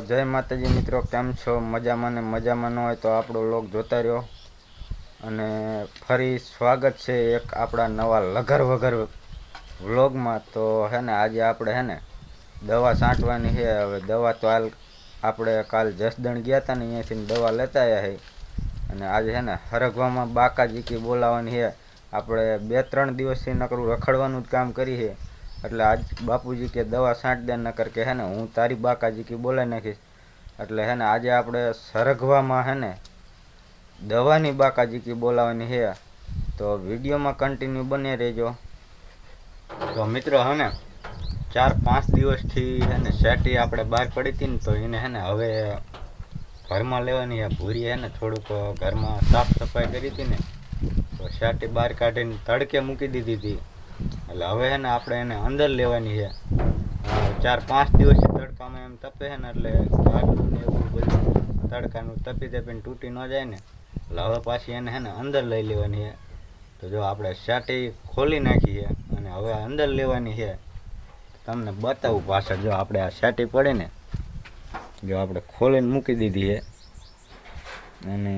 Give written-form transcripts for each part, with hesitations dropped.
જય માતાજી મિત્રો, કેમ છો? મજામાં ને મજામાં ન હોય તો આપણો વ્લોગ જોતા રહ્યો. અને ફરી સ્વાગત છે એક આપણા નવા લગર વગર વ્લોગમાં. તો હે ને આજે આપણે હે ને દવા છાંટવાની છે. હવે દવા તો હાલ આપણે કાલ જસદણ ગયા હતા ને, અહીંયાથી દવા લેતા આવ્યા છે. અને આજે હે ને હરગવામાં બાકાજીકી બોલાવવાની છે. આપણે 2-3 દિવસથી નકરું રખડવાનું જ કામ કરી છે. એટલે આજ બાપુજી કે દવા છાંટ દે, નકર કે હે ને હું તારી બાકાજીકી બોલાવી નાખીશ. એટલે હે ને આજે આપણે સરગવામાં હે ને દવાની બાકાજીકી બોલાવવાની છે. તો વિડીયોમાં કન્ટિન્યુ બને રહેજો. તો મિત્રો હે ને 4-5 દિવસથી હે ને શેટી આપણે બહાર પડી હતી ને, તો એને હે ને હવે ઘરમાં લેવાની છે. ભૂરી હે ને થોડુંક ઘરમાં સાફ સફાઈ કરી હતી ને, તો શેટી બહાર કાઢીને તડકે મૂકી દીધી હતી. એટલે હવે હે ને આપણે એને અંદર લેવાની છે. 4-5 દિવસથી તડકામાં એમ તપે છે ને, એટલે ગાડલું ને એવું બધું તડકાનું તપીને તૂટી ન જાય ને, એટલે હવે પાછી એને હે ને અંદર લઈ લેવાની છે. તો જો આપણે શેટી ખોલી નાખી છે અને હવે અંદર લેવાની છે. તમને બતાવું પાછળ. જો આપણે આ શેટી પડે ને, જો આપણે ખોલીને મૂકી દીધી છે. અને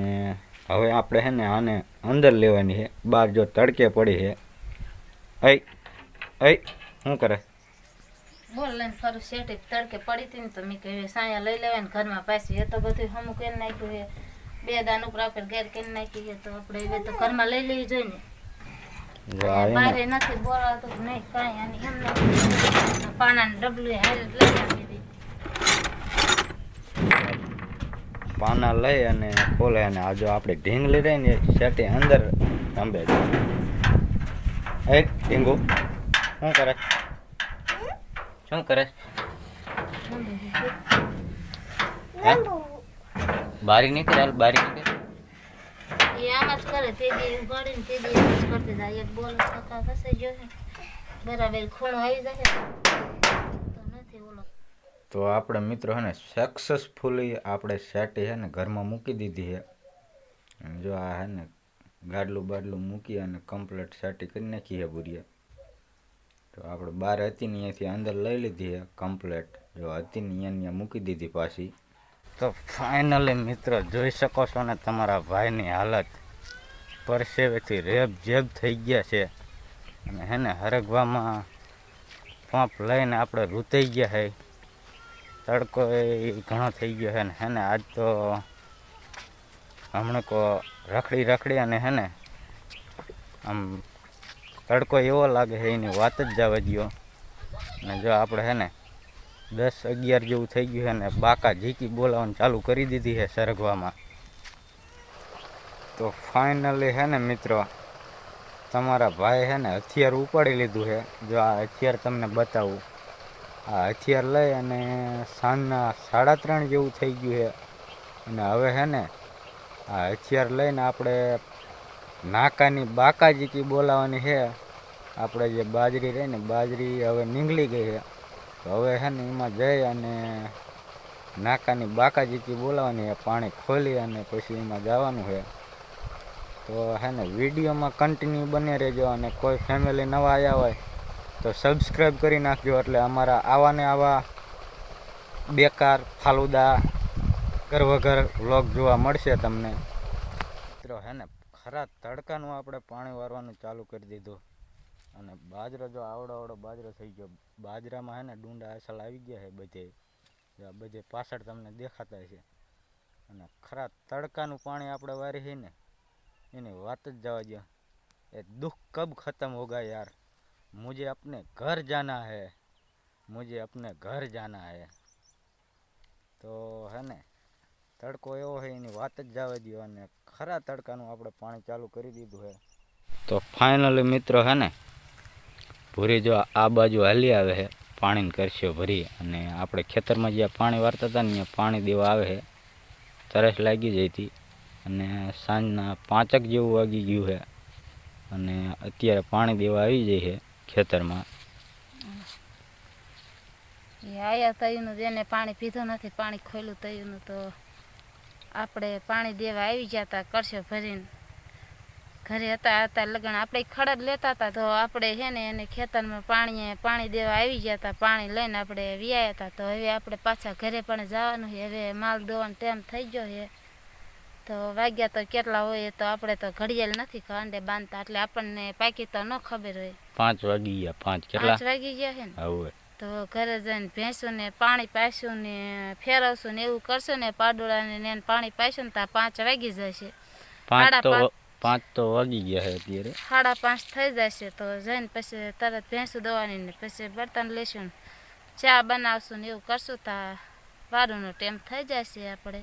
હવે આપણે હે ને આને અંદર લેવાની છે. બહાર જો તડકે પડી છે. શું કરે? બોલ લઈને ફરું શેટી તડકે પડી હતી ને, તો મેં કહ્યું સાયા લઈ લેવાય ને ઘરમાં પાછી. એ તો બધું હમું કરી નાખ્યું છે. 2 દાન ઉપર આપણે ઘેર કરી નાખી છે, તો આપણે હવે તો ઘરમાં લઈ લેવી જોઈએ ને. બારે નથી બોલાવતું નહીં કાંઈ. અને એમને પાનાનું ડબલું હારે લઈ આપી દીધી. પાના લઈ અને ખોલે. અને આ જો આપણે ઢીંગલી રહી ને શેટી અંદર રંબે છે. ઢીંગુ શું કરે? શું કરે? બારી નીકળે, હાલ બારી નીકળે. એ આમ જ કરે. તે દી ઉગાડી ને તે દી એમ જ કરતી જાય. એક બોલ કાકા ફસાઈ ગયો છે, બરાબર ખૂણો આવી જાય તો નથી ઓલો. તો આપણે મિત્રો હે ને સક્સેસફુલી આપણે શેટી હે ને ઘરમાં મૂકી દીધી છે. અને જો આ હે ને ગાડલું બાડલું મૂકી અને કમ્પ્લીટ શેટી કરી નાખી છે ભૂરીએ. તો આપણે બહાર હતી ને અહીંયાથી અંદર લઈ લીધી છે કમ્પ્લેટ. જો હતી ને અહીંયા મૂકી દીધી પાછી. તો ફાઇનલી મિત્રો જોઈ શકો છો ને, તમારા ભાઈની હાલત પરસેવેથી રેબ જેબ થઈ ગયા છે. અને હે ને હરગવામાં પંપ લઈને આપણે રૂતાઈ ગયા છે. તડકો એ ઘણો થઈ ગયો છે ને. હે ને આજ તો હમણાં રખડી અને હે ને આમ તડકો એવો લાગે છે એની વાત જ જવા દ્યો. અને જો આપણે હે ને 10-11 જેવું થઈ ગયું છે ને બાકા ઝીકી બોલાવવાનું ચાલુ કરી દીધી છે સરગવામાં. તો ફાઇનલી હે ને મિત્રો તમારા ભાઈ હે ને હથિયાર ઉપાડી લીધું છે. જો આ હથિયાર તમને બતાવું. આ હથિયાર લઈ અને સાંજના 3:30 જેવું થઈ ગયું છે. અને હવે હે ને આ હથિયાર લઈને આપણે નાકાની બાકાજીકી બોલાવવાની છે. આપણે જે બાજરી રહી ને, બાજરી હવે નીંગળી ગઈ છે. તો હવે હે ને એમાં જઈ અને નાકાની બાકાજીકી બોલાવવાની છે. પાણી ખોલી અને પછી એમાં જવાનું છે. તો હે ને વિડીયોમાં કન્ટિન્યુ બને રહેજો. અને કોઈ ફેમિલી નવા આવ્યા હોય તો સબસ્ક્રાઈબ કરી નાખજો. એટલે અમારા આવા ને આવા બેકાર ફાલુદા ઘર વગર વ્લોગ જોવા મળશે તમને. મિત્રો હે ને ખરા તડકાનું આપણે પાણી વારવાનું ચાલુ કરી દીધું. અને બાજરો જો આવડો બાજરો થઈ ગયો. બાજરામાં હે ને ડુંડા અસલ આવી ગયા છે બધે. બધે પાછળ તમને દેખાતા છે. અને ખરા તડકાનું પાણી આપણે વારી છે ને, એની વાત જ જવા દો. એ દુઃખ કબ ખત્મ હોગા યાર. मुझे अपने घर जाना है, मुझे अपने घर जाना है. તો હે ને તડકો એવો છે એની વાત જ જવા દો. અને ખરા તડકાનું આપણે પાણી ચાલુ કરી દીધું છે. તો ફાઇનલી મિત્રો હે ને ભૂરી જો આ બાજુ હાલી આવે છે પાણીને કરશો ભરી. અને આપણે ખેતરમાં જ્યાં પાણી વારતા હતા ને ત્યાં પાણી દેવા આવે છે. તરસ લાગી જઈ હતી. અને સાંજના 5 જેવું વાગી ગયું છે. અને અત્યારે પાણી દેવા આવી જાય છે ખેતરમાં. એ આયા તયુંનું જેને પાણી પીધું નથી, પાણી ખોલ્યું તયુંનું, તો આપણે પાણી દેવા આવી ગયા હતા કરશો ભરીને. ઘરે હતા લગન આપણે ખડ લેતા હતા તો આપણે હે ને એને ખેતરમાં પાણી દેવા આવી ગયા હતા. પાણી લઈને આપણે વ્યાયા હતા. તો હવે આપણે પાછા ઘરે પણ જવાનું છે. હવે માલ દોવાનો ટાઈમ થઈ ગયો છે. તો વાગ્યા તો કેટલા હોય તો આપણે તો ઘડિયાળ નથી કાંડે બાંધતા, એટલે આપણને પાકી તો ન ખબર હોય. 5 વાગી ગયા. 5 કેટલા 5 વાગી ગયા છે ને. હવે તો ઘરે જઈને ભેંસોને પાણી પાઈશું ને ફેરવશું ને એવું કરશું ને પાડોળાને ને પાણી પાઈશું ને ત્યાં 5 વાગી જશે. 5 તો વાગી ગયા છે અત્યારે. 5:30 થઈ જશે. તો જઈને પછી તરત ભેંસું દોવાની ને પછી બર્તન લેશું, ચા બનાવશું ને એવું કરશું ત્યાં વારુંનો ટાઈમ થઈ જશે આપણે.